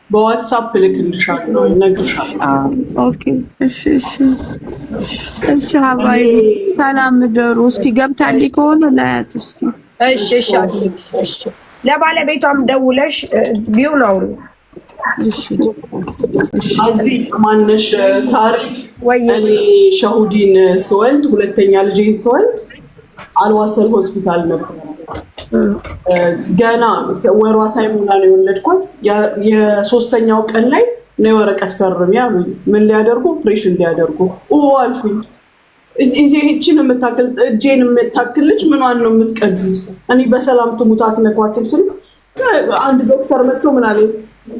በዋትስአፕ ልክልሻለሁ እነግርሻለሁ። ኦኬ እሺ እሺ እሺ ሀባይ ሰላም ደሩ። እስኪ ገብታልኝ ከሆነ ላያት እስኪ። እሺ እሺ እሺ ለባለቤቷም ደውለሽ ቢሆን አውሩ። እሺ እዚህ ማነሽ ሳሪ እኔ ሸሁዲን ስወልድ ሁለተኛ ልጄን ስወልድ አልዋሰል ሆስፒታል ነበር። ገና ወሯ ሳይሞላ ነው የወለድኳት። የሶስተኛው ቀን ላይ ነው ወረቀት ፈርሚ አሉኝ። ምን ሊያደርጉ? ኦፕሬሽን ሊያደርጉ አልኩኝ። ይህችን የምታክል እጄን የምታክል ልጅ ምኗን ነው የምትቀዱት? እኔ በሰላም ትሙት አትነኳትም ስል አንድ ዶክተር መጥቶ ምን አለኝ፣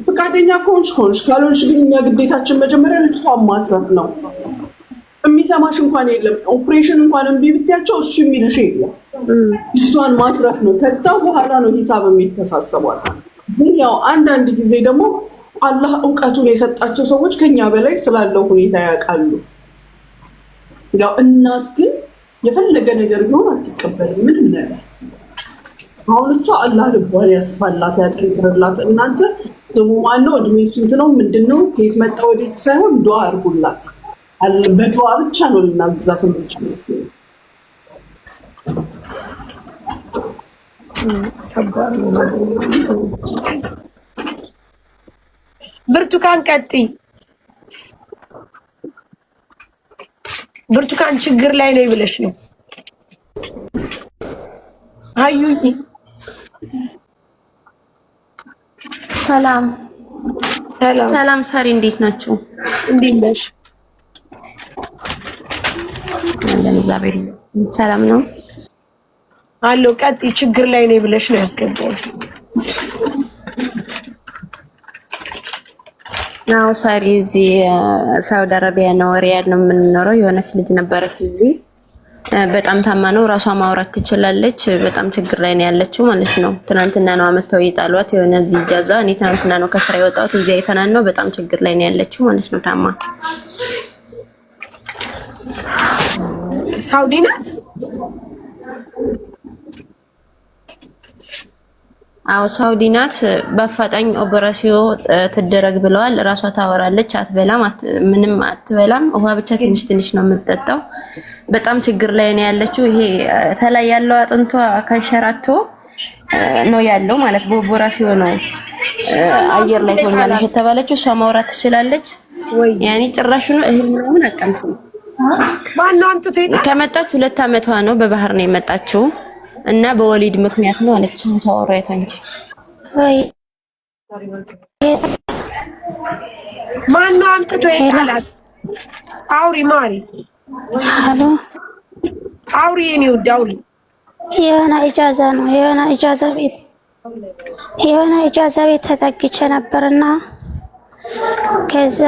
ፈቃደኛ ከሆንሽ ሆንሽ፣ ካልሆንሽ ግን እኛ ግዴታችን መጀመሪያ ልጅቷን ማትረፍ ነው። የሚሰማሽ እንኳን የለም። ኦፕሬሽን እንኳን እምቢ ብትያቸው እሺ የሚልሽ የለም። ልጅቷን ማትረፍ ነው። ከዛ በኋላ ነው ሂሳብ የሚተሳሰቧል። ግን ያው አንዳንድ ጊዜ ደግሞ አላህ እውቀቱን የሰጣቸው ሰዎች ከኛ በላይ ስላለው ሁኔታ ያውቃሉ። ያው እናት ግን የፈለገ ነገር ቢሆን አትቀበልም ምንም ነገር። አሁን እሷ አላህ ልቧን ያስፋላት ያጠንክርላት። እናንተ ስሙ ማነው? እድሜ ስንት ነው? ምንድነው? ከየት መጣ ወዴት ሳይሆን ዱዓ አድርጉላት። በዱዓ ብቻ ነው ልናግዛት የምንችለው። ብርቱካን ቀጥይ። ብርቱካን ችግር ላይ ነው ብለሽ ነው አዩይ። ሰላም ሰላም ሳሪ እንዴት ናችሁ? እንዴት ነሽ? እግዚአብሔር ሰላም ነው አለው። ቀጥይ። ችግር ላይ ነው ብለሽ ነው ያስገባው። ናው ሳሪ እዚህ ሳውዲ አረቢያ ነው ሪያድ ነው የምንኖረው። የሆነች ልጅ ነበረች እዚህ በጣም ታማ ነው። ራሷ ማውራት ትችላለች። በጣም ችግር ላይ ነው ያለችው ማለት ነው። ትናንትና ነው አመጣው ይጣሏት የሆነ እዚህ ጃዛ። እኔ ትናንትና ነው ከስራ የወጣሁት። እዚህ አይተናን ነው። በጣም ችግር ላይ ነው ያለችው ማለት ነው። ታማ ሳውዲ ናት። አዎ ሳውዲ ናት። በአፋጣኝ ኦፕሬሽን ትደረግ ብለዋል። ራሷ ታወራለች። አትበላም፣ ምንም አትበላም። ውሃ ብቻ ትንሽ ትንሽ ነው የምትጠጣው። በጣም ችግር ላይ ነው ያለችው። ይሄ ተላይ ያለው አጥንቷ ከንሸራቶ ነው ያለው ማለት በኦፕሬሽን ነው አየር ላይ ሆኛለች የተባለችው። እሷ ማውራት ትችላለች ወይ? ያኔ ጭራሽ ነው እህል ምናምን አቀምስም። ማነው አንጥቶ ይጣ? ከመጣች 2 አመቷ ነው። በባህር ነው የመጣችው እና በወሊድ ምክንያት ነው አለች። ታወራይታ እንጂ ወይ ማነው አንጥቶ ይጣላት? አውሪ ማሪ። ሃሎ አውሪ የኔው ዳውሪ። የሆነ ኢጃዛ ነው የሆነ ኢጃዛ ቤት ተጠግቼ ነበርና ከዛ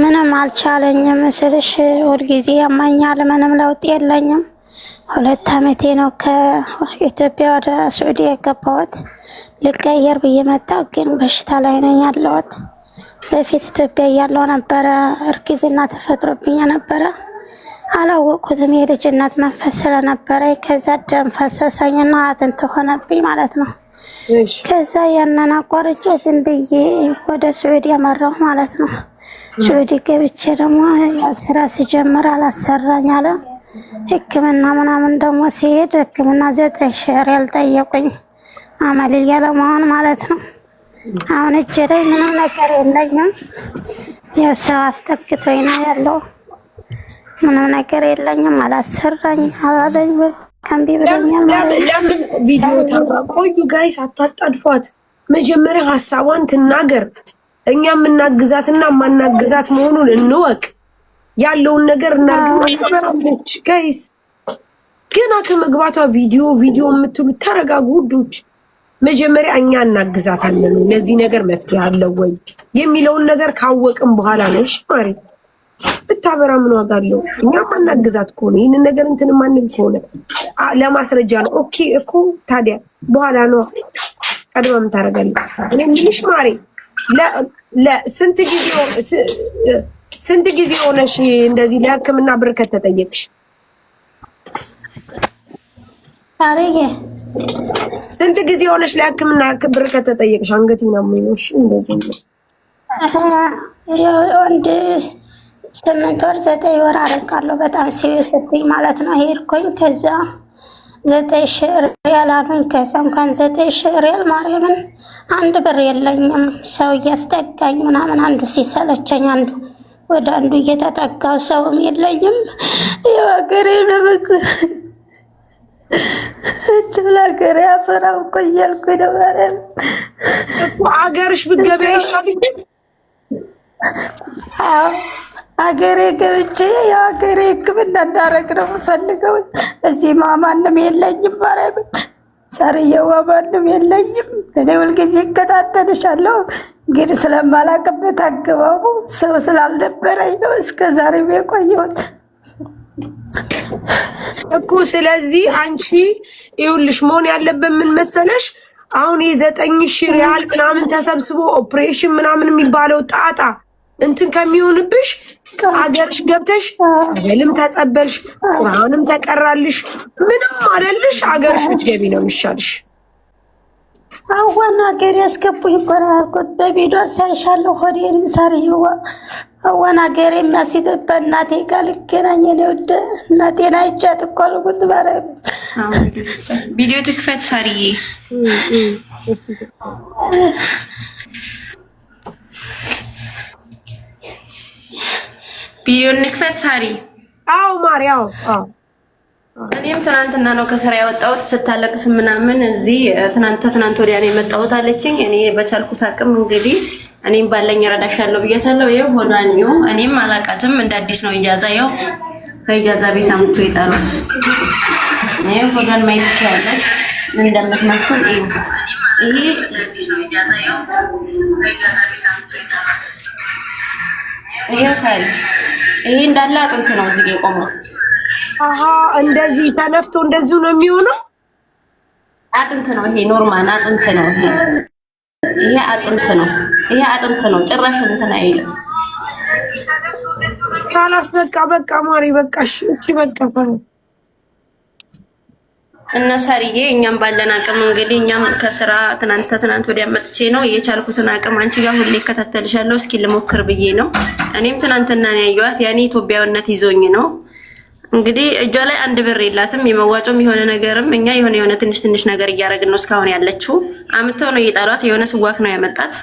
ምንም አልቻለኝም ስልሽ ሁልጊዜ ያማኛል። ምንም ለውጥ የለኝም። 2 አመቴ ነው ከኢትዮጵያ ወደ ሳዑዲ የገባሁት። ልቀየር ብዬ መጣሁ፣ ግን በሽታ ላይ ነኝ ያለሁት። በፊት ኢትዮጵያ እያለሁ ነበረ እርግዝና ተፈጥሮብኝ ነበረ። አላወቅኩትም የልጅነት መንፈስ ስለነበረ። ከዛ ደም ፈሰሰኝና አጥንት ሆነብኝ ማለት ነው። ከዛ ያንን አቋርጬ ዝም ብዬ ወደ ሳዑዲ ያመራሁ ማለት ነው። ሳዑዲ ገብቼ ደግሞ ስራ ሲጀምር አላሰራኝ አለ። ሕክምና ምናምን ደግሞ ሲሄድ ሕክምና 9,000 ሪያል ጠየቁኝ አመልያ ለመሆን ማለት ነው። አሁን እጄ ላይ ምንም ነገር የለኝም። ያው ሰው አስጠግቶኝ ነው ያለው። ምንም ነገር የለኝም። አላሰራኝ አላለኝ። ካምቢ ብለኛል ማለት ነው። ለምን ቪዲዮ ታቆዩ? ጋይስ አታጣድፏት። መጀመሪያ ሐሳቧን ትናገር። እኛ የምናግዛትና ማናግዛት መሆኑን እንወቅ። ያለውን ነገር እናርግሽ። ጋይስ ገና ከመግባቷ ቪዲዮ የምትሉ ተረጋጉ ውዶች። መጀመሪያ እኛ እናግዛታለን፣ ለዚህ ነገር መፍትሄ አለው ወይ የሚለውን ነገር ካወቅን በኋላ ነው። እሺ ማሪ ብታበራ ምን ዋጋ አለው? እኛ ማናግዛት ከሆነ ይሄንን ነገር እንትን ማንል ከሆነ ለማስረጃ ነው። ኦኬ እኮ ታዲያ በኋላ ነው ቀድማ ምን ታረጋለህ? እኔ ምንሽ ማሪ ስንት ጊዜ ሆነሽ እንደዚህ ለሕክምና ብር ከተጠየቅሽ? አሬጌ ስንት ጊዜ ሆነሽ ለሕክምና ብር ከተጠየቅሽ? አንገቴን አሞኝ ነው። እሺ እንደዚህ ነው። ወንድ 8 ወር 9 ወር አረቃለሁ። በጣም ሲበስብኝ ማለት ነው። ሄድኩኝ ከዛ 9,000 ሪያል አሉኝ። ከዛ እንኳን 9,000 ሪያል ማርያምን አንድ ብር የለኝም። ሰው እያስጠጋኝ ምናምን አንዱ ሲሰለቸኝ አንዱ ወደ አንዱ እየተጠጋው ሰውም የለኝም። የሀገሬ ለምግብ ሀገሬ አፈራው እኮ እያልኩኝ ነው። ማርያም አገርሽ ብትገቢ አይሻልሽም? አገሬ ገብቼ የሀገሬ ሕክምና እንዳደረግ ነው የምፈልገው። እዚህ ማንም የለኝም። ማርያም ሳርየዋ ማንም የለኝም። እኔ ሁልጊዜ እከታተልሻለሁ ግን ስለማላውቅበት አገባቡ ሰው ስላልነበረኝ ነው እስከ ዛሬ የቆየሁት እኮ። ስለዚህ አንቺ ይኸውልሽ መሆን ያለበት ምን መሰለሽ? አሁን የ9,000 ሪያል ምናምን ተሰብስቦ ኦፕሬሽን ምናምን የሚባለው ጣጣ እንትን ከሚሆንብሽ አገርሽ ገብተሽ ጸበልም ተጸበልሽ ቁርአንም ተቀራልሽ ምንም አይደልሽ፣ አገርሽ ብትገቢ ነው የሚሻልሽ። አዋና ሀገር ያስገቡኝ እኮ ነው ያልኩት። በቪዲዮ ሳይሻለሁ ሆዴንም ሳርየዋ አዋና ሀገር የሚያስገባ እናቴ ጋር ልገናኝ ነው። ወደ እናቴን አይቻት እኮ ልኩት ማለት ቪዲዮ ትክፈት ሳርዬ ቪዲዮ ንክፈት ሳሪ። አዎ ማርያም አዎ። እኔም ትናንትና ነው ከስራ ያወጣሁት ስታለቅስ ምናምን እዚህ ትናንት ወዲያ ነው የመጣሁት አለችኝ። እኔ በቻልኩት አቅም እንግዲህ እኔም ባለኝ ረዳሻለሁ ብያታለሁ። ይሄ ሆዳን ነው እኔም አላቃትም። እንደ አዲስ ነው ኢጃዛ ያው ከኢጃዛ ቤት አምጥቶ ይጣሉት። ይሄ ሆዳን ማየት ትችላለሽ እንደምትመስል ይሄ አዲስ ነው ኢጃዛ ያው ከኢጃዛ ቤት አምጥቶ ይጣሉት። ይሄው ሳሪ ይሄ እንዳለ አጥንት ነው እዚህ ጋር የቆመው። አሃ እንደዚህ ተነፍቶ እንደዚሁ ነው የሚሆነው። አጥንት ነው ይሄ ኖርማል አጥንት ነው ይሄ አጥንት ነው ይሄ አጥንት ነው። ጭራሽ እንትን አይልም። ካላስ በቃ ማሪ በቃሽ። እቺ በቃ እና ሳሪዬ እኛም ባለን አቅም እንግዲህ እኛም ከስራ ትናንት ወዲያ መጥቼ ነው የቻልኩትን አቅም አንቺ ጋር ሁሌ እከታተልሻለሁ እስኪ ልሞክር ብዬ ነው። እኔም ትናንትና ነው ያየኋት። ያኔ ኢትዮጵያዊነት ይዞኝ ነው እንግዲህ እጇ ላይ አንድ ብር የላትም። የመዋጮም የሆነ ነገርም እኛ የሆነ ትንሽ ነገር እያደረግን ነው እስካሁን ያለችው። አምጥተው ነው እየጣሏት። የሆነ ስዋክ ነው ያመጣት።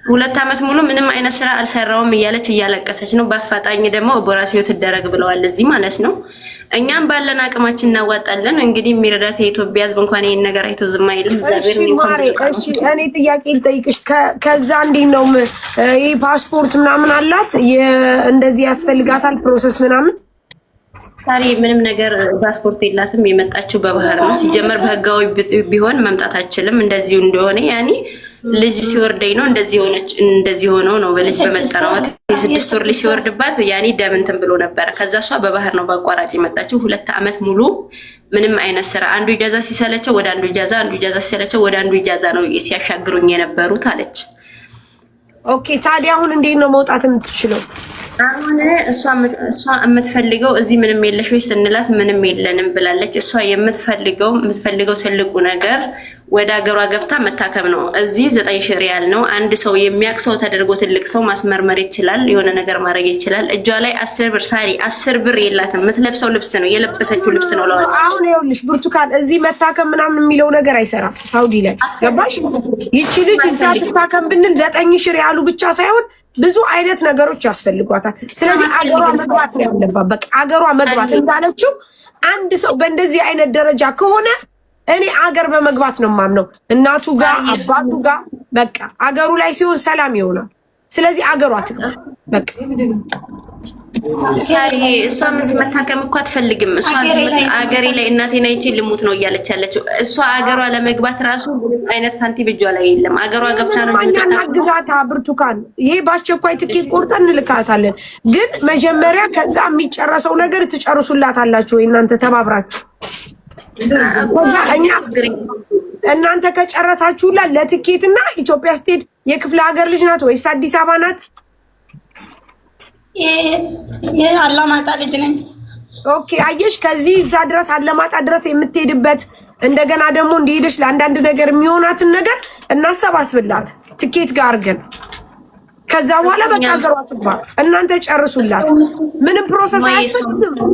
2 ዓመት ሙሉ ምንም አይነት ስራ አልሰራውም እያለች እያለቀሰች ነው። በአፋጣኝ ደግሞ ኦፕራሲዮን ትደረግ ብለዋል እዚህ ማለት ነው። እኛም ባለን አቅማችን እናዋጣለን። እንግዲህ የሚረዳት የኢትዮጵያ ሕዝብ እንኳን ይሄን ነገር አይቶ ዝም አይልም። እግዚአብሔር እሺ እኔ ጥያቄ ልጠይቅሽ። ከዛ እንዴት ነው ይሄ ፓስፖርት ምናምን አላት እንደዚህ ያስፈልጋታል ፕሮሰስ ምናምን? ታሪ ምንም ነገር ፓስፖርት የላትም። የመጣችው በባህር ነው። ሲጀመር በህጋዊ ቢሆን መምጣት አችልም። እንደዚሁ እንደሆነ ያኔ ልጅ ሲወርደኝ ነው እንደዚህ ሆነው ነው በልጅ በመጣነው የ6 ወር ልጅ ሲወርድባት ያኔ ደም እንትን ብሎ ነበር። ከዛ እሷ በባህር ነው በአቋራጭ የመጣችው። 2 ዓመት ሙሉ ምንም አይነት ስራ አንዱ ኢጃዛ ሲሰለቸው ወደ አንዱ ኢጃዛ፣ አንዱ ኢጃዛ ሲሰለቸው ወደ አንዱ ኢጃዛ ነው ሲያሻግሩኝ የነበሩት አለች። ኦኬ ታዲያ አሁን እንዴት ነው መውጣት የምትችለው? አሁን እሷ የምትፈልገው እዚህ ምንም የለሽ ወይ ስንላት ምንም የለንም ብላለች። እሷ የምትፈልገው ትልቁ ነገር ወደ ሀገሯ ገብታ መታከም ነው። እዚህ 9,000 ሪያል ነው። አንድ ሰው የሚያውቅ ሰው ተደርጎ ትልቅ ሰው ማስመርመር ይችላል፣ የሆነ ነገር ማድረግ ይችላል። እጇ ላይ 10 ብር ሳሪ 10 ብር የላትም። የምትለብሰው ልብስ ነው የለበሰችው ልብስ ነው ለዋል። አሁን ይኸውልሽ ብርቱካን እዚህ መታከም ምናምን የሚለው ነገር አይሰራም ሳውዲ ላይ ገባሽ? ይቺ ልጅ እዛ ትታከም ብንል 9,000 ሪያሉ ብቻ ሳይሆን ብዙ አይነት ነገሮች ያስፈልጓታል። ስለዚህ አገሯ መግባት ነው ያለባት። በቃ አገሯ መግባት እንዳለችው አንድ ሰው በእንደዚህ አይነት ደረጃ ከሆነ እኔ አገር በመግባት ነው የማምነው። እናቱ ጋር አባቱ ጋር በቃ አገሩ ላይ ሲሆን ሰላም ይሆናል። ስለዚህ አገሯ ትግባ በቃ። ሳሪ እሷ ምን መታከም እኮ አትፈልግም። እሷ አገሬ ላይ እናቴን አይቼ ልሙት ነው እያለች ያለችው። እሷ አገሯ ለመግባት ራሱ ምንም አይነት ሳንቲም እጇ ላይ የለም። አገሯ ገብታ ነው ግዛታ ብርቱካን፣ ይሄ በአስቸኳይ ትኬት ቆርጠን እንልካታለን። ግን መጀመሪያ ከዛ የሚጨረሰው ነገር ትጨርሱላታላችሁ ወይ እናንተ ተባብራችሁ? እናንተ ከጨረሳችሁላት ለትኬትና ኢትዮጵያ ስትሄድ የክፍለ ሀገር ልጅ ናት ወይስ አዲስ አበባ ናት? አላማጣ ልጅ ነኝ። ኦኬ አየሽ፣ ከዚህ እዛ ድረስ አለማጣ ድረስ የምትሄድበት እንደገና ደግሞ እንዲሄድሽ ለአንዳንድ ነገር የሚሆናትን ነገር እናሰባስብላት ትኬት ጋር ግን ከዛ በኋላ በቃ ሀገሯ ትግባ። እናንተ ጨርሱላት። ምንም ፕሮሰስ አያስፈልግም።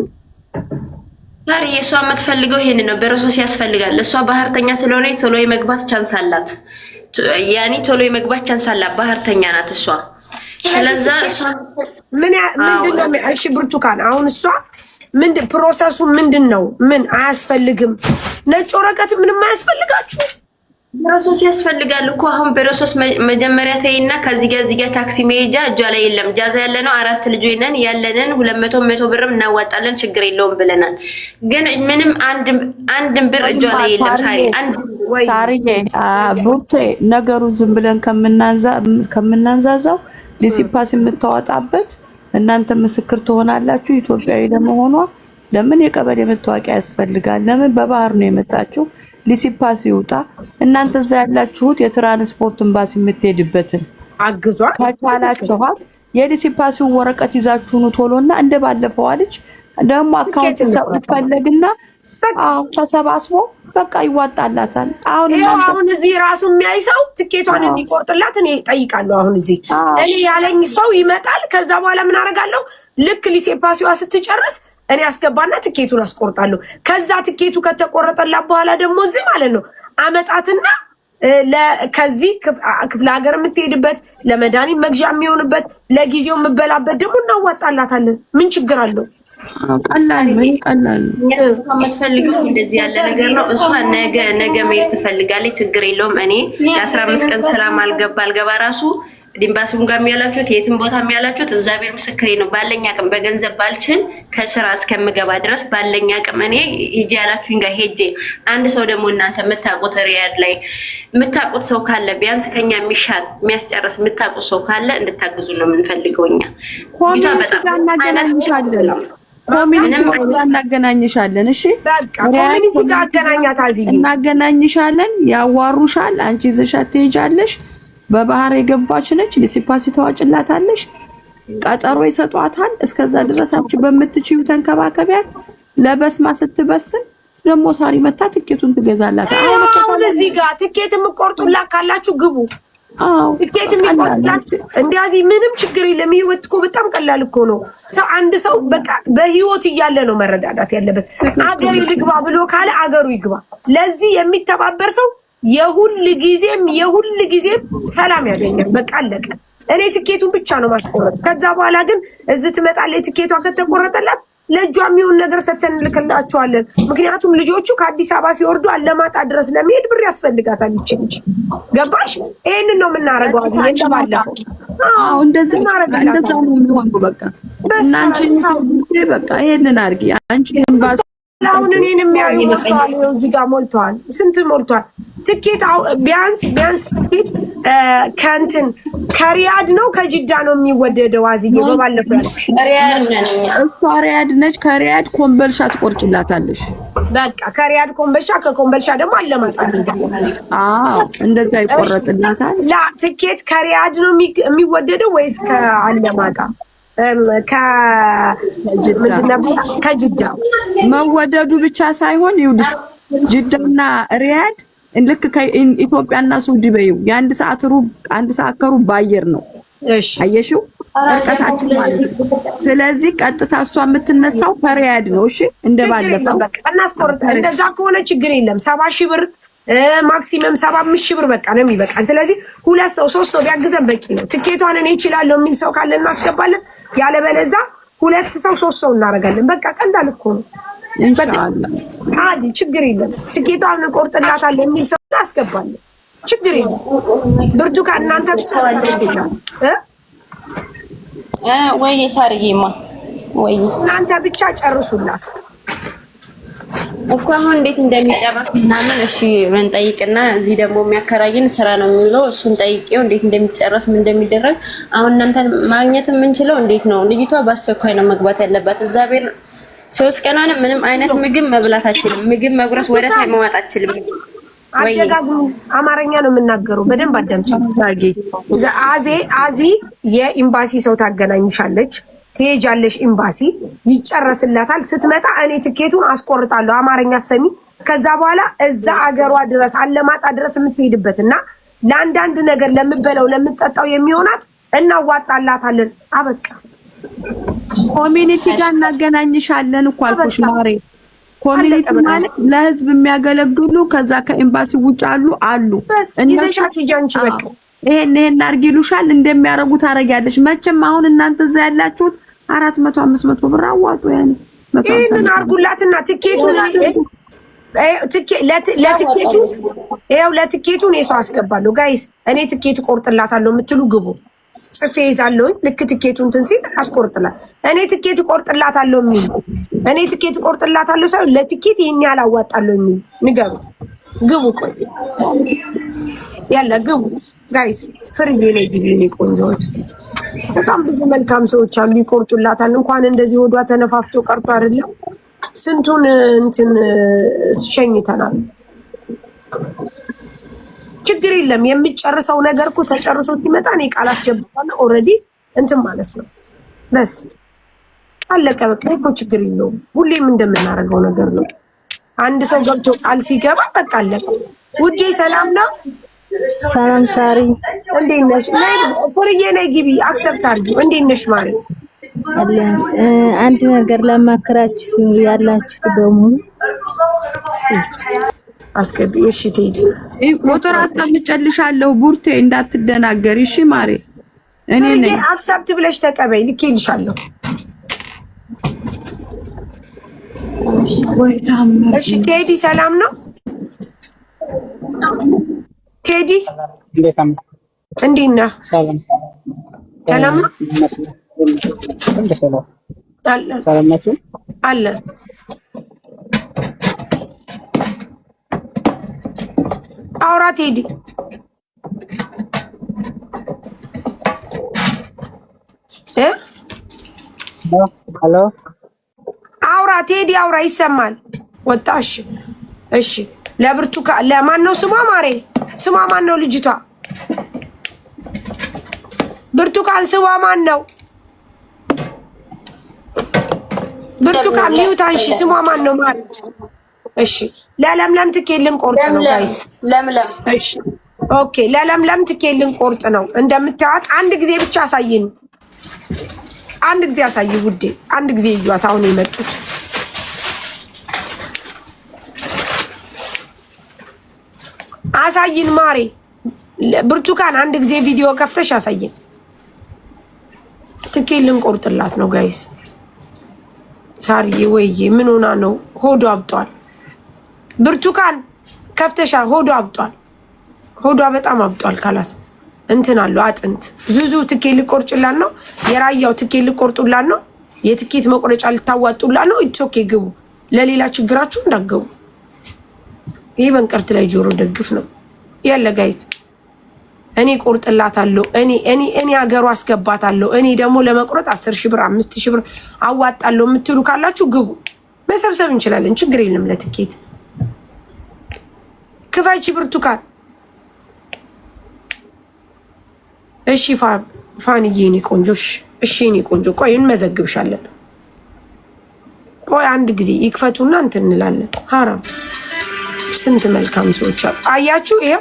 ዛሬ እሷ የምትፈልገው ይሄን ነው። በሮሶስ ያስፈልጋል። እሷ ባህርተኛ ስለሆነ ቶሎ የመግባት ቻንስ አላት። ያኔ ቶሎ የመግባት ቻንስ አላት። ባህርተኛ ናት እሷ። ስለዛ እሷ ምንድነው? እሺ ብርቱካን፣ አሁን እሷ ፕሮሰሱ ምንድነው? ምን አያስፈልግም? ነጭ ወረቀት ምንም አያስፈልጋችሁ? በሮሶስ ያስፈልጋል እኮ። አሁን በሮሶስ መጀመሪያ ተይና ከዚህ ጋር ታክሲ መሄጃ እጇ ላይ የለም። ጃዛ ያለነው 4 ልጆች ነን። ያለንን 200 ብርም እናዋጣለን፣ ችግር የለውም ብለናል። ግን ምንም አንድ ብር እጇ ላይ የለም። ሳርዬ ቡርቴ ነገሩ ዝም ብለን ከምናንዛዛው ሊሲፓስ የምታወጣበት እናንተ ምስክር ትሆናላችሁ። ኢትዮጵያዊ ለመሆኗ ለምን የቀበሌ መታወቂያ ያስፈልጋል? ለምን በባህር ነው የመጣችው? ሊሲፓስ ይውጣ። እናንተ እዛ ያላችሁት የትራንስፖርት ኤምባሲ የምትሄድበትን አግዟት ከቻላችኋት የሊሲፓሲውን ወረቀት ይዛችሁኑ ቶሎና እንደ ባለፈው ልጅ ደግሞ አካውንት ሰው ይፈለግና ተሰባስቦ በቃ ይዋጣላታል። አሁን እዚህ ራሱ የሚያይ ሰው ትኬቷን እንዲቆርጥላት እኔ እጠይቃለሁ። አሁን እዚህ እኔ ያለኝ ሰው ይመጣል። ከዛ በኋላ ምን አደርጋለሁ? ልክ ሊሲፓሲዋ ስትጨርስ እኔ አስገባና ትኬቱን አስቆርጣለሁ። ከዛ ትኬቱ ከተቆረጠላት በኋላ ደግሞ እዚህ ማለት ነው አመጣትና ከዚህ ክፍለ ሀገር የምትሄድበት ለመድኃኒት መግዣ የሚሆንበት ለጊዜው የምበላበት ደግሞ እናዋጣላታለን። ምን ችግር አለው? ቀላል የምትፈልገው እንደዚህ ያለ ነገር ነው። እሷ ነገ መሄድ ትፈልጋለች። ችግር የለውም። እኔ ለ15 ቀን ሰላም አልገባ ራሱ ዲምባስም ጋር የሚያላችሁት የትም ቦታ የሚያላችሁት እግዚአብሔር ምስክሬ ነው። ባለኛ አቅም በገንዘብ ባልችል ከስራ እስከምገባ ድረስ ባለኛ አቅም እኔ ሂጂ ያላችሁኝ ጋር ሄጄ አንድ ሰው ደግሞ እናንተ የምታውቁት ሪያድ ላይ የምታውቁት ሰው ካለ ቢያንስ ከኛ የሚሻል የሚያስጨርስ የምታውቁት ሰው ካለ እንድታግዙ ነው የምንፈልገው። እኛ እናገናኝሻለን። እሺ ኮሚኒቲ ጋር አገናኛት። አዚይ እናገናኝሻለን። ያዋሩሻል። አንቺ ይዘሻት ትሄጃለሽ። በባህር የገባች ነች። ሊሲፓሲ ተዋጭላታለሽ። ቀጠሮ ይሰጧታል። እስከዛ ድረስ አንቺ በምትችዩ ተንከባከቢያት። ለበስማ ስትበስም ደግሞ ሳሪ መታ ትኬቱን ትገዛላት። አሁን እዚህ ጋር ትኬት የምቆርጡላት ካላችሁ ግቡ። ትኬት የሚቆርጡላት እንደዚህ ምንም ችግር የለም። ህይወት እኮ በጣም ቀላል እኮ ነው። አንድ ሰው በቃ በህይወት እያለ ነው መረዳዳት ያለበት። አገር ይግባ ብሎ ካለ አገሩ ይግባ። ለዚህ የሚተባበር ሰው የሁል ጊዜም ሰላም ያገኛል። በቃ አለቀ። እኔ ትኬቱን ብቻ ነው ማስቆረጥ። ከዛ በኋላ ግን እዚህ ትመጣለች። ትኬቷ ከተቆረጠላት ለእጇ የሚሆን ነገር ሰተን እንልክላቸዋለን። ምክንያቱም ልጆቹ ከአዲስ አበባ ሲወርዱ አለማጣ ድረስ ለመሄድ ብር ያስፈልጋታል። ይችልች ገባሽ? ይሄንን ነው የምናረገው። አዚ እንደባለፈው እንደዛ ነው የሚሆነው። በቃ እናንቺ በቃ ይሄንን አድርጊ አንቺ ኤምባሲ አሁን እኔን የሚያዩ ሞልተዋል። እዚህ ጋር ሞልተዋል። ስንት ሞልቷል? ትኬት ቢያንስ ትኬት ከሪያድ ነው ከጅዳ ነው የሚወደደው። አዚዬ በባለፈው ያልኩሽ ሪያድ ነች። ከሪያድ ኮምበልሻ ትቆርጭላታለሽ። በቃ ከሪያድ ኮምበልሻ፣ ከኮምበልሻ ደግሞ አለማጣት ይሄዳል። እንደዛ ይቆረጥላታል። ትኬት ከሪያድ ነው የሚወደደው ወይስ ከአለማጣ? ከጅዳ መወደዱ ብቻ ሳይሆን ይኸውልሽ ጅዳና ሪያድ ልክ ከኢትዮጵያና ሳውዲ በይው የ1 ሰዓት ከሩብ በአየር ነው። እሺ አየሽው ርቀታችን ማለት ነው። ስለዚህ ቀጥታ እሷ የምትነሳው ከሪያድ ነው። እሺ እንደባለፈው እናስቆርጥ። እንደዛ ከሆነ ችግር የለም። 70,000 ብር ማክሲመም 75,000 ብር በቃ ነው የሚበቃ። ስለዚህ 2 ሰው 3 ሰው ቢያግዘን በቂ ነው። ትኬቷን እኔ እችላለሁ የሚል ሰው ካለ እናስገባለን። ያለበለዛ 2 ሰው 3 ሰው እናደርጋለን። በቃ ቀላል እኮ ነው። ኢንሻአላህ አዲ ችግር የለም። ትኬቷን እንቆርጥላታለን የሚል ሰው እናስገባለን። ችግር የለም። ብርቱካን እናንተ ተሰዋለችላት ወይ ሳርዬማ ወይ እናንተ ብቻ ጨርሱላት እኮ አሁን እንዴት እንደሚጨርስ ምናምን እሺ ምን ጠይቅና እዚህ ደግሞ የሚያከራይን ስራ ነው የሚለው እሱን ጠይቄው እንዴት እንደሚጨርስ ምን እንደሚደረግ አሁን እናንተን ማግኘት የምንችለው እንዴት ነው? ልጅቷ በአስቸኳይ ነው መግባት ያለባት። እዛ ቤት 3 ቀናን ምንም አይነት ምግብ መብላት አችልም። ምግብ መጉረስ ወደ ታይ መዋጥ አችልም። አደጋግሙ አማርኛ ነው የምናገረው። በደንብ አዳምጪ። አዚ የኤምባሲ ሰው ታገናኝሻለች። ትሄጃለሽ ኤምባሲ ይጨረስላታል። ስትመጣ እኔ ትኬቱን አስቆርጣለሁ። አማርኛ ትሰሚ። ከዛ በኋላ እዛ አገሯ ድረስ አለማጣ ድረስ የምትሄድበት እና ለአንዳንድ ነገር ለምበለው ለምጠጣው የሚሆናት እናዋጣላታለን። አበቃ። ኮሚኒቲ ጋር እናገናኝሻለን እኮ አልኩሽ ማሬ። ኮሚኒቲ ማለት ለህዝብ የሚያገለግሉ ከዛ ከኤምባሲ ውጭ አሉ ይዘሻት ሂጂ በቃ ይሄን አድርጊ ይሉሻል። እንደሚያረጉ ታረጊያለሽ። መቼም አሁን እናንተ እዛ ያላችሁት 400 500 ብር አዋጡ። ያኔ ይሄንን አርጉላትና ለትኬቱ እኔ ሰው አስገባለሁ። ጋይስ እኔ ትኬት ቆርጥላታለሁ የምትሉ ግቡ። ጽፌ ይዛለሁኝ። ልክ ትኬቱን እንትን ሲል አስቆርጥላት። እኔ ትኬት ቆርጥላታለሁ የሚል እኔ ትኬት ቆርጥላታለሁ ሳይሆን ለትኬት ይሄን ያህል አዋጣለሁ የሚል ንገሩ። ግቡ። ቆይ ያላ ግቡ ጋይስ። ፍርዬ ነው ዲቪኒ ቆንጆት። በጣም ብዙ መልካም ሰዎች አሉ ይቆርጡላታል። እንኳን እንደዚህ ወዷ ተነፋፍቶ ቀርቶ አይደለም ስንቱን እንትን ሸኝተናል። ችግር የለም። የሚጨርሰው ነገር እኮ ተጨርሶ ሲመጣ እኔ ቃል አስገብቻለሁ ኦልሬዲ እንትን ማለት ነው። በስ አለቀ በቃ። እኮ ችግር የለውም። ሁሌም እንደምናደርገው ነገር ነው። አንድ ሰው ገብቶ ቃል ሲገባ በቃ አለቀ። ውዴ ሰላም ነው? ሰላም ሳሪ፣ እንዴት ነሽ? ነይ ፍርዬ ነይ ግቢ። አክሰፕት አድርጊው። እንዴት ነሽ ማሪ? አለን አንድ ነገር ለማከራችሁ ያላችሁት በሙሉ አስገቢ። እሺ ትሄጂ ሞተር አስቀምጨልሻለሁ። ቡርቴ እንዳትደናገሪ እሺ ማሪ። እኔ ነኝ አክሰፕት ብለሽ ተቀበይ። ልኬልሻለሁ። እሺ ቴዲ ሰላም ነው? ቴዲ እንዴት ነህ? ሰላም ነው? አለ አውራ ቴዲ ሄሎ አውራ ቴዲ አውራ ይሰማል። ወጣሽ? እሺ ለብርቱካን ለማን ነው ስሟ? ማሬ ስሟ ማን ነው? ልጅቷ ብርቱካን ስሟ ማን ነው? ብርቱካን ሚውታንሺ ስሟ ማን ነው? ማን? እሺ ለለምለም ትኬልን ቆርጥ ነው ጋይስ። ለምለም እሺ ኦኬ። ለለምለም ትኬልን ቆርጥ ነው። እንደምታዩት አንድ ጊዜ ብቻ አሳይን። አንድ ጊዜ አሳይ ውዴ። አንድ ጊዜ ይዩት። አሁን የመጡት አሳይን ማሬ። ብርቱካን አንድ ጊዜ ቪዲዮ ከፍተሽ አሳይን። ትኬልን ቆርጥላት ነው ጋይስ። ሳርዬ ወይዬ ምን ሆና ነው? ሆዶ አብጧል። ብርቱካን ከፍተሻ ሆዶ አብጧል። ሆዷ በጣም አብጧል። ካላስ እንትን አለው አጥንት። ዙዙ ትኬት ልቆርጭላት ነው። የራያው ትኬት ልቆርጡላት ነው። የትኬት መቁረጫ ልታዋጡላት ነው። ኢትስ ኦኬ ግቡ። ለሌላ ችግራችሁ እንዳትገቡ። ይሄ በንቀርት ላይ ጆሮ ደግፍ ነው ያለ ጋይዝ። እኔ ቆርጥላታለሁ። እኔ ሀገሩ አስገባታለሁ። እኔ ደግሞ ለመቁረጥ 10,000 ብር 5,000 ብር አዋጣለሁ የምትሉ ካላችሁ ግቡ። መሰብሰብ እንችላለን። ችግር የለም። ለትኬት ክፋቺ ብርቱካን። እሺ ፋንዬ እኔ ቆንጆ። እሺ እኔ ቆንጆ ቆይ እንመዘግብሻለን። ቆይ አንድ ጊዜ ይክፈቱና እንትን እንላለን። ሀራም ስንት መልካም ሰዎች አሉ። አያችሁ ይሄ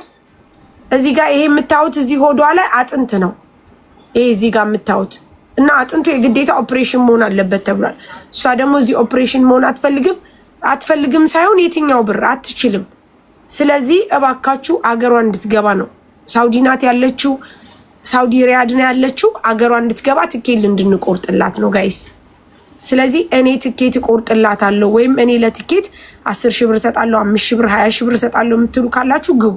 እዚህ ጋር ይሄ የምታዩት እዚህ ሆዷ ላይ አጥንት ነው። ይሄ እዚህ ጋር የምታዩት እና አጥንቱ የግዴታ ኦፕሬሽን መሆን አለበት ተብሏል። እሷ ደግሞ እዚህ ኦፕሬሽን መሆን አትፈልግም ሳይሆን የትኛው ብር አትችልም። ስለዚህ እባካችሁ አገሯ እንድትገባ ነው። ሳውዲ ናት ያለችው፣ ሳውዲ ሪያድ ነው ያለችው። አገሯ እንድትገባ ትኬት እንድንቆርጥላት ነው ጋይስ። ስለዚህ እኔ ትኬት እቆርጥላታለሁ ወይም እኔ ለትኬት 10,000 ብር እሰጣለሁ፣ 5,000 ብር 20,000 ብር እሰጣለሁ የምትሉ ካላችሁ ግቡ።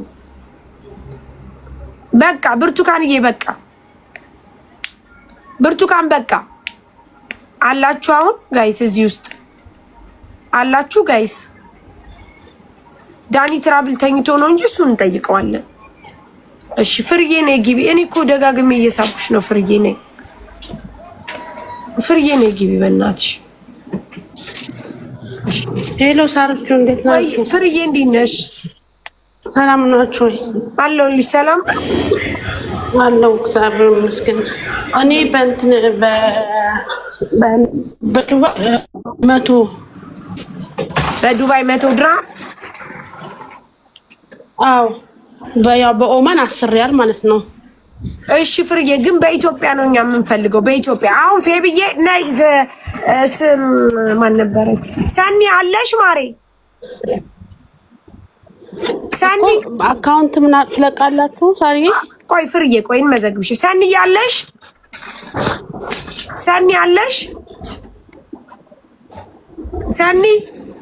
በቃ ብርቱካንዬ በቃ ብርቱካን በቃ አላችሁ። አሁን ጋይስ እዚህ ውስጥ አላችሁ ጋይስ። ዳኒ ትራቭል ተኝቶ ነው እንጂ እሱን እንጠይቀዋለን። እሺ ፍርዬ ነይ ግቢ። እኔ እኮ ደጋግሜ እየሳብኩሽ ነው። ፍርዬ ነይ ግቢ በእናትሽ። ሄሎ ሳርቹ እንዴት ናችሁ? ፍርዬ እንዴት ነሽ? ሰላም ናችሁ ወይ? አለሁልሽ። ሰላም አለው እግዚአብሔር ይመስገን። እኔ በዱባይ 100 ድርሃም አዎ በኦማን 10 ሪያል ማለት ነው። እሺ ፍርዬ፣ ግን በኢትዮጵያ ነው እኛ የምንፈልገው በኢትዮጵያ። አሁን ፌብዬ ነይ ማን ነበረች? ሰኒ አለሽ ማሬ? ሰኒ አካውንት ምን ትለቃላችሁ? ሳሪ ቆይ ፍርዬ፣ ቆይ እንመዘግብሽ። ሰኒ ያለሽ? ሰኒ አለሽ? ሰኒ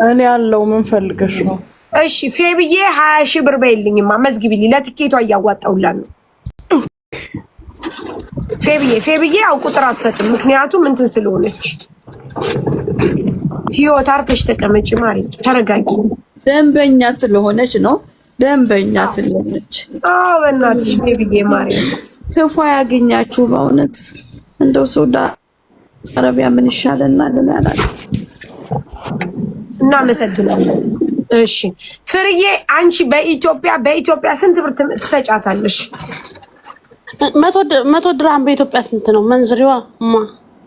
እኔ ያለው ምን ፈልገሽ ነው? እሺ ፌብዬ 20 ሺህ ብር በይልኝማ፣ መዝግቢልኝ። ለትኬቷ እያዋጣውላል ነው። ፌብዬ ያው ቁጥር አትሰጥም፣ ምክንያቱም እንትን ስለሆነች። ህይወት አርፈሽ ተቀመጪ ማሪ፣ ተረጋጊ። ደንበኛ ስለሆነች ነው። ደንበኛ ስለሆነች። አዎ በእናትሽ ፌብዬ ማሪ፣ ክፉ ያገኛችሁ በእውነት እንደው ሳውዲ አረቢያ ምን ይሻለናል ያላል። እናመሰግናለን። እሺ ፍርዬ፣ አንቺ በኢትዮጵያ ስንት ብር ትሰጫታለሽ? 100 ድርሃም በኢትዮጵያ ስንት ነው መንዝሪዋ?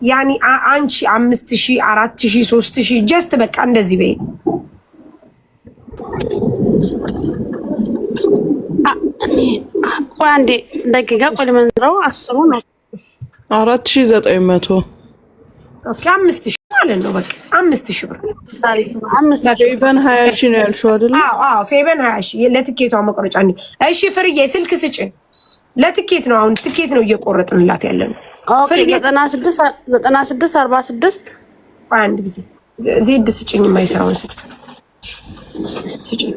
ያኒ አንቺ 5000 4000 3000 ጀስት በቃ እንደዚህ በይ። አንዴ ደቂቃ ቆይ፣ መንዝራው 10 ነው 4900። ኦኬ 5000 ማለት ነው። በቃ 5000 ብር። ፌበን 20 ሺህ ነው ያልሽው አይደል? አዎ ፌበን 20 ሺህ ለትኬቷ መቆረጫ ነው። እሺ ፍርዬ ስልክ ስጭን። ለትኬት ነው አሁን ትኬት ነው እየቆረጥንላት ያለነው። ኦኬ 96 46 አንድ ጊዜ ዜድ ስጭኝ፣ የማይሰራውን ስልክ ስጭኝ።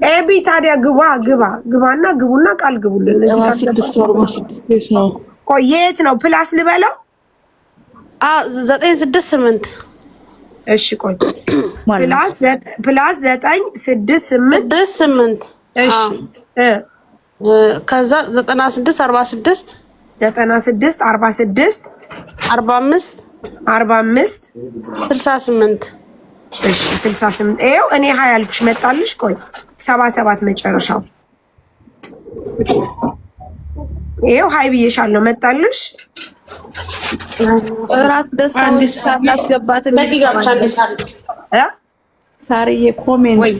ኤቢ ታዲያ ግባና ግቡና ቃል ግቡልን። እዚህ ጋር 646 ነው። ቆይ የት ነው ፕላስ ልበለው? 968 እሺ ቆይ ፕላስ 968 እሺ ከዛ 96 46 45 68 እሺ 68 ይኸው እኔ 20 ያልኩሽ መጣልሽ። ቆይ 77 መጨረሻው ይኸው ሀይ ብዬሻለሁ መጣልሽ። እራት ደስታ አስገባት ሳርዬ ኮሜንት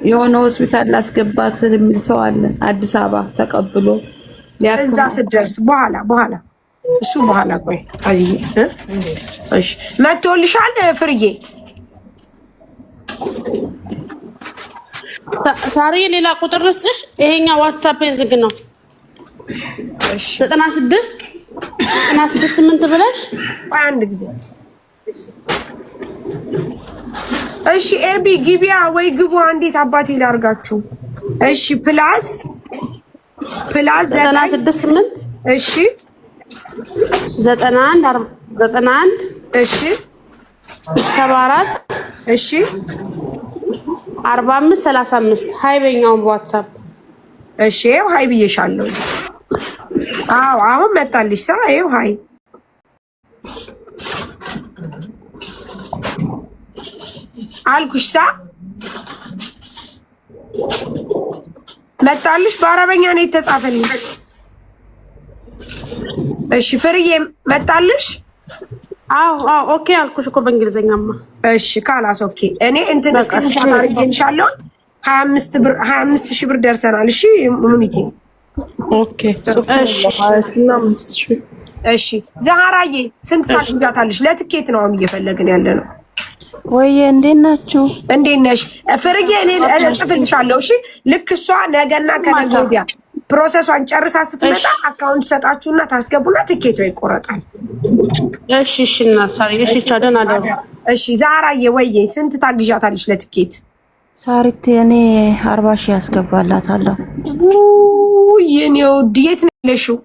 የሆነ ሆስፒታል ላስገባት የሚል ሰው አለ አዲስ አበባ ተቀብሎ እዛ ስትደርስ በኋላ እሱ በኋላ ቆይ አዚዬ እሺ መጥቶልሻል ፍርዬ? ሳሪ ሌላ ቁጥር ልስጥሽ? ይሄኛው ዋትስአፕ ዝግ ነው። እሺ 968 ብለሽ አንድ ጊዜ እሺ ኤቢ ግቢያ ወይ ግቡ። እንዴት አባቴ ላርጋችሁ? እሺ ፕላስ 968 እሺ 91 እሺ 74 እሺ 45 35 ሃይ በኛው ዋትስአፕ እሺ ይኸው ሃይ ብዬሻለሁ። አዎ አሁን መጣልሽ ሳ ይኸው ሃይ አልኩሽ ሳ መጣልሽ። በአረበኛ ነው የተጻፈልኝ። እሺ ፍርዬ መጣልሽ? አዎ ኦኬ አልኩሽ እኮ በእንግሊዘኛማ። እሺ ካላስ ኦኬ። እኔ እንትን ስክሪንሻት አድርጌልሻለሁ። 25,000 ብር ደርሰናል። እሺ ሙኒቲ ኦኬ እሺ 25,000 እሺ ዛህራዬ ስንት ታግዛታለሽ? ለትኬት ነው አሁን እየፈለግን ያለ ነው። ወይዬ እንዴት ናችሁ? እንዴት ነሽ ፍርዬ? እኔ እጽፍልሻለሁ። እሺ ልክ እሷ ነገና ከነገ ወዲያ ፕሮሰሷን ጨርሳ ስትመጣ አካውንት ሰጣችሁና ታስገቡና ትኬቷ ይቆረጣል። እሺ እና ሳሪ እሺ ቻደን አደሩ። እሺ ዛህራዬ ወይዬ ስንት ታግዣታለሽ ለትኬት? ሳሪት እኔ 40 ሺህ ያስገባላታለሁ። የኔው ዲየት ነው ያለሽው?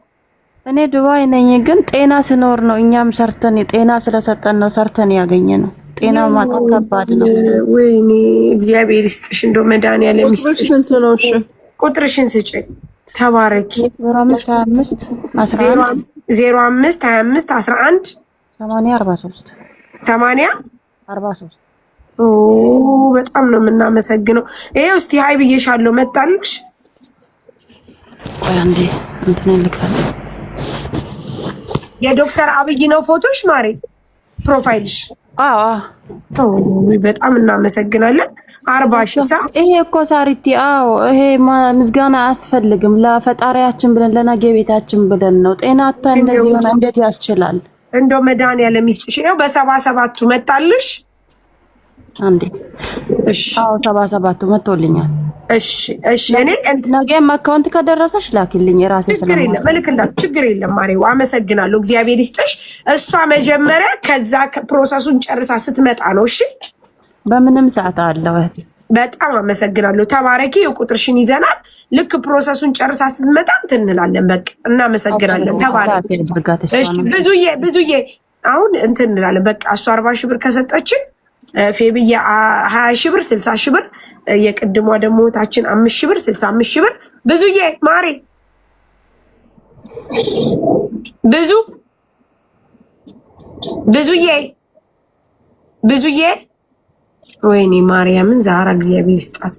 እኔ ዱባይ ነኝ፣ ግን ጤና ስኖር ነው። እኛም ሰርተን ጤና ስለሰጠን ነው ሰርተን ያገኘ ነው። ጤና ማጣት ከባድ ነው። ወይኔ እግዚአብሔር ይስጥሽ፣ እንደው መድኃኒዓለም ይስጥሽ። ስንት ነው? እሺ ቁጥርሽን ስጪኝ። ተባረኪ። 05 25 11 05 25 11 80 43 80 43 በጣም ነው የምናመሰግነው። ይሄው እስቲ ሃይ ብዬሻለሁ መጣልሽ። ቆይ አንዴ እንትን ልክፈት። የዶክተር አብይ ነው ፎቶሽ ማሬ ፕሮፋይልሽ? አዎ በጣም እናመሰግናለን። 40,000 ይሄ እኮ ሳሪቲ ይሄ ምስጋና አያስፈልግም። ለፈጣሪያችን ብለን ለነገ ቤታችን ብለን ነው። ጤናታ እንደዚህ ሆነ እንዴት ያስችላል? እንደው መድኃኒዓለም ይስጥሽ። ነው በ77ቱ መጣልሽ አንዴ። እሺ 77ቱ መጥቶልኛል። እሺ እኔ ነገም አካውንት ከደረሰሽ ላኪልኝ የራሴ ስለማለት መልክላት። ችግር የለም ማሬው፣ አመሰግናለሁ። እግዚአብሔር ይስጥሽ። እሷ መጀመሪያ ከዛ ፕሮሰሱን ጨርሳ ስትመጣ ነው። እሺ በምንም ሰዓት አለው እህቴ። በጣም አመሰግናለሁ። ተባረኪ። የቁጥርሽን ይዘናል። ልክ ፕሮሰሱን ጨርሳ ስትመጣ እንትን እንላለን። በቃ እናመሰግናለን። ተባረኪ። እሺ ብዙዬ አሁን እንትን እንላለን። በቃ እሷ 40,000 ብር ከሰጠችን ፌብዬ 20,000 ብር 60,000 ብር የቅድሟ ደግሞ ታችን 5,000 ብር 65,000 ብር ብዙዬ ማሬ ብዙዬ ወይኔ ማርያምን ዛራ እግዚአብሔር ይስጣት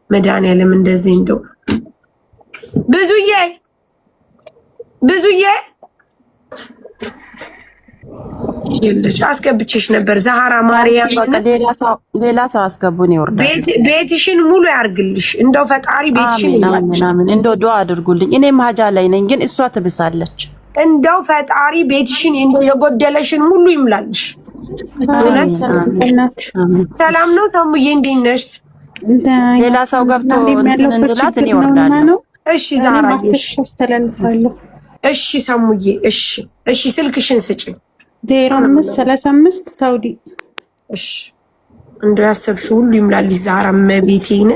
መድኃኒዓለም እንደዚህ እንደው ብዙዬ ይልሽ አስገብቼሽ ነበር። ዛሃራ ማርያም ሌላ ሰው አስገቡን ይወርዳል። ቤትሽን ሙሉ ያርግልሽ። እንደው ፈጣሪ ቤትሽን ይላልሽ። እንደው ዱአ አድርጉልኝ። እኔም ሀጃ ላይ ነኝ፣ ግን እሷ ትብሳለች። እንደው ፈጣሪ ቤትሽን እንደው የጎደለሽን ሁሉ ይምላልሽ። እውነት ሰላም ነው። ሰሙዬ እንዴት ነሽ? ሌላ ሰው ገብቶ እንትን እንድላት እኔ እወርዳለሁ። እሺ ዛሃራ እሺ ሰሙዬ እሺ ስልክሽን ስጪኝ። 0535 ታውዲ እሺ እንደው ያሰብሽው ሁሉ ይምላልሽ። ዛራ መቤቴን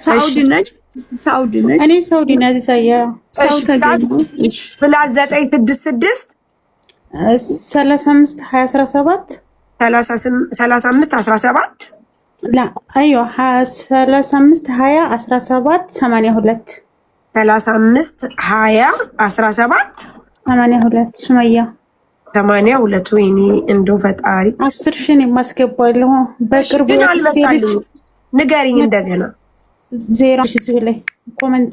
ሳውዲ ነች። እኔ ሳውዲ ነኝ። ሰው ተገኙ ፕላስ 966 35 2017 35 17 لا ايوه 35 20 17 82 35 20 17 82 ሱመያ 82 ወይኔ እንደው ፈጣሪ 10,000 የማስገባለሁ በቅርቡ ንገሪኝ እንደገና 0 ላይ ኮሜንት